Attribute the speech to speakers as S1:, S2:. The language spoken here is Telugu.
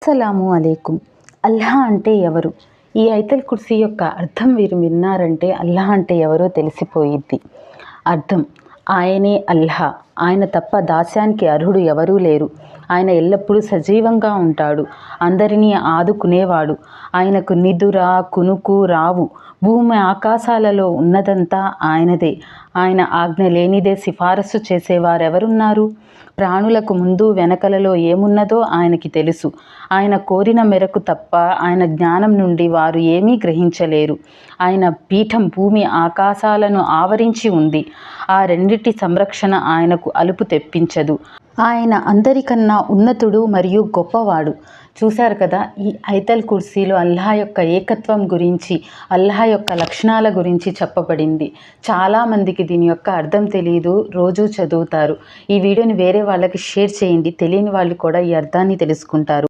S1: అస్సలాము అలైకుం. అల్లాహ్ అంటే ఎవరు? ఈ ఐతల్ కుర్సీ యొక్క అర్థం మీరు విన్నారంటే అల్లాహ్ అంటే ఎవరో తెలిసిపోయిద్ది. అర్థం: ఆయనే అల్లాహ్. ఆయన తప్ప దాస్యానికి అర్హుడు ఎవరూ లేరు. ఆయన ఎల్లప్పుడూ సజీవంగా ఉంటాడు. అందరినీ ఆదుకునేవాడు. ఆయనకు నిదుర, కునుకు రావు. భూమి ఆకాశాలలో ఉన్నదంతా ఆయనదే. ఆయన ఆజ్ఞ లేనిదే సిఫారసు చేసేవారెవరున్నారు? ప్రాణులకు ముందు వెనకలలో ఏమున్నదో ఆయనకి తెలుసు. ఆయన కోరిన మేరకు తప్ప ఆయన జ్ఞానం నుండి వారు ఏమీ గ్రహించలేరు. ఆయన పీఠం భూమి ఆకాశాలను ఆవరించి ఉంది. ఆ రెండిటి సంరక్షణ ఆయనకు అలుపు తెప్పించదు. ఆయన అందరికన్నా ఉన్నతుడు మరియు గొప్పవాడు. చూశారు కదా, ఈ ఐతల్ కుర్సీలో అల్లాహ్ యొక్క ఏకత్వం గురించి, అల్లాహ్ యొక్క లక్షణాల గురించి చెప్పబడింది. చాలామందికి దీని యొక్క అర్థం తెలియదు, రోజు చదువుతారు. ఈ వీడియోని వేరే వాళ్ళకి షేర్ చేయండి. తెలియని వాళ్ళు కూడా ఈ అర్థాన్ని తెలుసుకుంటారు.